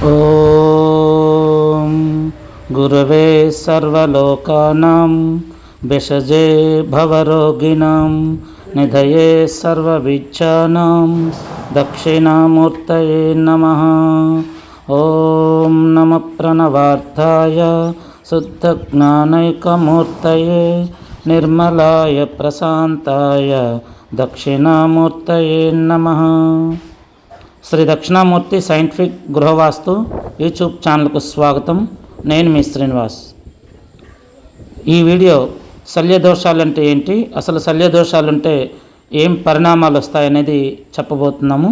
ఓం గురవే సర్వలోకానాం భిషజే భవరోగిణాం నిధయే సర్వవిద్యానాం దక్షిణామూర్తయే నమః. ఓం నమః ప్రణవార్థాయ శుద్ధజ్ఞానైకమూర్తయే నిర్మలాయ ప్రశాంతాయ దక్షిణామూర్తయే నమః. శ్రీ దక్షిణామూర్తి సైంటిఫిక్ గృహవాస్తు యూట్యూబ్ ఛానల్కు స్వాగతం. నేను మీ శ్రీనివాస్. ఈ వీడియో శల్యదోషాలు అంటే ఏంటి, అసలు శల్యదోషాలుంటే ఏం పరిణామాలు వస్తాయనేది చెప్పబోతున్నాము.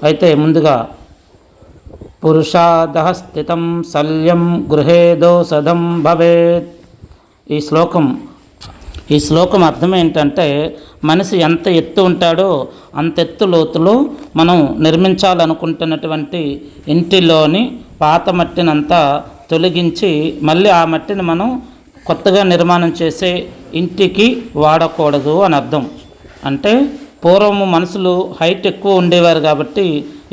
అయితే ముందుగా పురుషాదః స్థితం శల్యం గృహే దోషదం భవేత్. ఈ శ్లోకం అర్థం ఏంటంటే, మనిషి ఎంత ఎత్తు ఉంటాడో అంత ఎత్తు లోతులో మనం నిర్మించాలనుకుంటున్నటువంటి ఇంటిలోని పాత మట్టినంతా తొలగించి మళ్ళీ ఆ మట్టిని మనం కొత్తగా నిర్మాణం చేసే ఇంటికి వాడకూడదు అని అర్థం. అంటే పూర్వము మనుషులు హైట్ ఎక్కువ ఉండేవారు కాబట్టి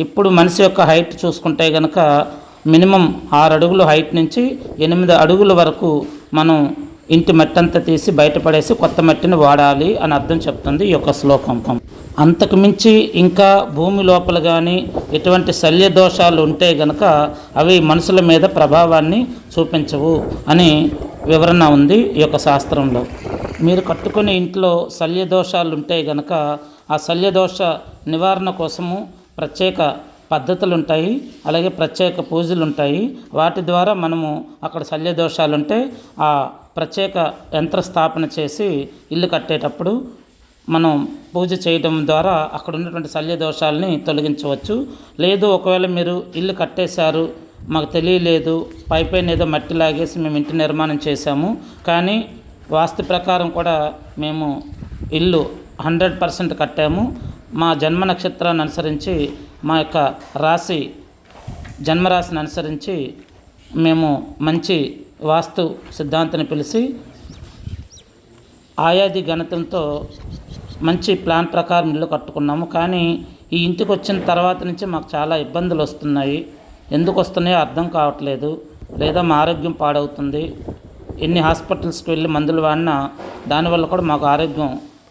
ఇప్పుడు మనిషి యొక్క హైట్ చూసుకుంటే కనుక మినిమం 6 అడుగులు హైట్ నుంచి 8 అడుగుల వరకు మనం ఇంటి మట్టి అంతా తీసి బయటపడేసి కొత్త మట్టిని వాడాలి అని అర్థం చెప్తుంది ఈ యొక్క శ్లోకం. అంతకు మించి ఇంకా భూమి లోపల కానీ ఎటువంటి శల్య దోషాలు ఉంటే గనక అవి మనుషుల మీద ప్రభావాన్ని చూపించవు అని వివరణ ఉంది ఈ యొక్క శాస్త్రంలో. మీరు కట్టుకునే ఇంట్లో శల్య దోషాలు ఉంటే గనక ఆ శల్యదోష నివారణ కోసము ప్రత్యేక పద్ధతులు ఉంటాయి, అలాగే ప్రత్యేక పూజలు ఉంటాయి. వాటి ద్వారా మనము అక్కడ శల్యదోషాలుంటే ఆ ప్రత్యేక యంత్ర స్థాపన చేసి ఇల్లు కట్టేటప్పుడు మనం పూజ చేయడం ద్వారా అక్కడ ఉన్నటువంటి శల్యదోషాలని తొలగించవచ్చు. లేదు ఒకవేళ మీరు ఇల్లు కట్టేశారు, మాకు తెలియలేదు, పైపైన ఏదో మట్టి లాగేసి మేము ఇంటి నిర్మాణం చేశాము, కానీ వాస్తు ప్రకారం కూడా మేము ఇల్లు 100% కట్టాము, మా జన్మ నక్షత్రాన్ని అనుసరించి మా యొక్క రాశి జన్మరాశిని అనుసరించి మేము మంచి వాస్తు సిద్ధాంతాన్ని పిలిచి ఆయాది గణితంతో మంచి ప్లాన్ ప్రకారం ఇల్లు కట్టుకున్నాము. కానీ ఈ ఇంటికి వచ్చిన తర్వాత నుంచి మాకు చాలా ఇబ్బందులు వస్తున్నాయి. ఎందుకు వస్తున్నాయో అర్థం కావట్లేదు, లేదా మా ఆరోగ్యం పాడవుతుంది. ఎన్ని హాస్పిటల్స్కి వెళ్ళి మందులు వాడినా దానివల్ల కూడా మాకు ఆరోగ్యం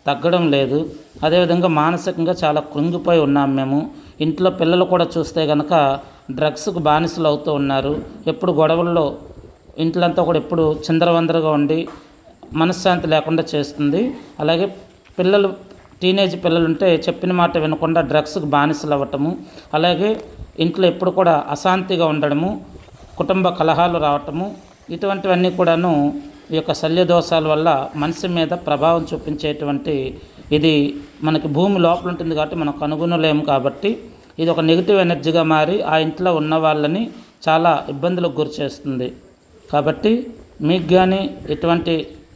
తగ్గడం లేదు. అదేవిధంగా మానసికంగా చాలా కృంగిపోయి ఉన్నాం మేము. ఇంట్లో పిల్లలు కూడా చూస్తే కనుక డ్రగ్స్కు బానిసలు అవుతూ ఉన్నారు. ఎప్పుడు గొడవల్లో ఇంట్లంతా కూడా ఎప్పుడు చిందరవందరగా ఉండి మనశ్శాంతి లేకుండా చేస్తుంది. అలాగే పిల్లలు టీనేజ్ పిల్లలు ఉంటే చెప్పిన మాట వినకుండా డ్రగ్స్కు బానిసలు అవ్వటము, అలాగే ఇంట్లో ఎప్పుడు కూడా అశాంతిగా ఉండడము, కుటుంబ కలహాలు రావటము, ఇటువంటివన్నీ కూడాను ఈ యొక్క శల్యదోషాల వల్ల మనిషి మీద ప్రభావం చూపించేటువంటి, ఇది మనకి భూమి లోపల ఉంటుంది కాబట్టి మనం కనుగొనలేము. కాబట్టి ఇది ఒక నెగిటివ్ ఎనర్జీగా మారి ఆ ఇంట్లో ఉన్న వాళ్ళని చాలా ఇబ్బందులకు గురి చేస్తుంది. కాబట్టి మీకు కానీ ఎటువంటి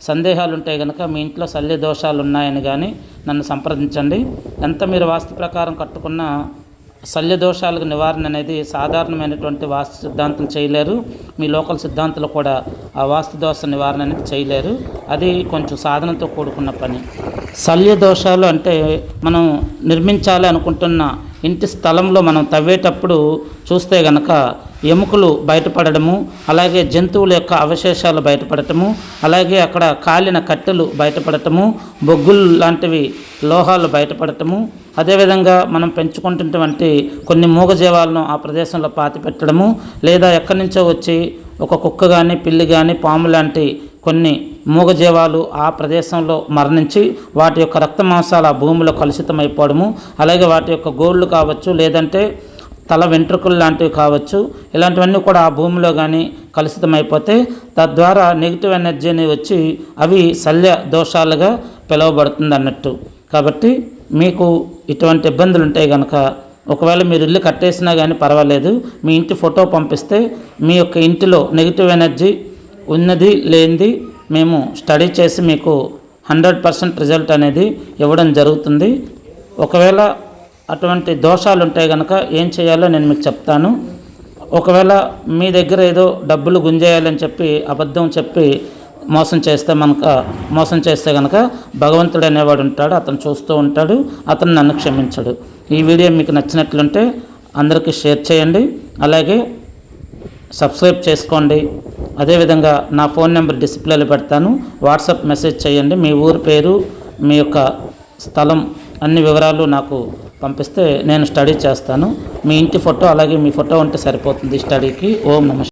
సందేహాలు ఉంటే కనుక మీ ఇంట్లో శల్య దోషాలు ఉన్నాయని కానీ నన్ను సంప్రదించండి. ఎంత మీరు వాస్తు ప్రకారం కట్టుకున్న శల్య దోషాలకు నివారణ అనేది సాధారణమైనటువంటి వాస్తు సిద్ధాంతం చేయలేరు. మీ లోకల్ సిద్ధాంతాలు కూడా ఆ వాస్తు దోష నివారణ అనేది చేయలేరు. అది కొంచెం సాధనతో కూడుకున్న పని. శల్య దోషాలు అంటే మనం నిర్మించాలి అనుకుంటున్న ఇంటి స్థలంలో మనం తవ్వేటప్పుడు చూస్తే గనక ఎముకలు బయటపడము, అలాగే జంతువుల యొక్క అవశేషాలు బయటపడటము, అలాగే అక్కడ కాలిన కట్టెలు బయటపడటము, బొగ్గులు లాంటివి లోహాలు బయటపడటము, అదేవిధంగా మనం పెంచుకుంటున్నటువంటి కొన్ని మూగజీవాలను ఆ ప్రదేశంలో పాతిపెట్టడము, లేదా ఎక్కడి నుంచో వచ్చి ఒక కుక్క కానీ పిల్లి కానీ పాము లాంటి కొన్ని మూగజీవాలు ఆ ప్రదేశంలో మరణించి వాటి యొక్క రక్త మాంసాలు ఆ భూమిలో కలుషితమైపోవడము, అలాగే వాటి యొక్క గోళ్ళు కావచ్చు, లేదంటే తల వెంట్రుకలు లాంటివి కావచ్చు, ఇలాంటివన్నీ కూడా ఆ భూమిలో కానీ కలుషితమైపోతే తద్వారా నెగిటివ్ ఎనర్జీని వచ్చి అవి శల్య దోషాలుగా పిలువబడుతుంది అన్నట్టు. కాబట్టి మీకు ఇటువంటి ఇబ్బందులు ఉంటాయి కనుక ఒకవేళ మీరు ఇల్లు కట్టేసినా కానీ పర్వాలేదు, మీ ఇంటి ఫోటో పంపిస్తే మీ యొక్క ఇంటిలో నెగిటివ్ ఎనర్జీ ఉన్నది లేనిది మేము స్టడీ చేసి మీకు 100% రిజల్ట్ అనేది ఇవ్వడం జరుగుతుంది. ఒకవేళ అటువంటి దోషాలు ఉంటాయి కనుక ఏం చేయాలో నేను మీకు చెప్తాను. ఒకవేళ మీ దగ్గర ఏదో డబ్బులు గుంజేయాలని చెప్పి అబద్ధం చెప్పి మోసం చేస్తే కనుక భగవంతుడు అనేవాడు ఉంటాడు, అతను చూస్తూ ఉంటాడు, అతను నన్ను క్షమించడు. ఈ వీడియో మీకు నచ్చినట్లుంటే అందరికీ షేర్ చేయండి. అలాగే సబ్స్క్రైబ్ చేసుకోండి. అదేవిధంగా నా ఫోన్ నెంబర్ డిస్ప్లేలో పెడతాను, వాట్సాప్ మెసేజ్ చేయండి. మీ ఊరి పేరు, మీ యొక్క స్థలం, అన్ని వివరాలు నాకు పంపిస్తే నేను స్టడీ చేస్తాను. మీ ఇంటి ఫోటో అలాగే మీ ఫోటో ఉంటే సరిపోతుంది స్టడీకి. ఓం నమః.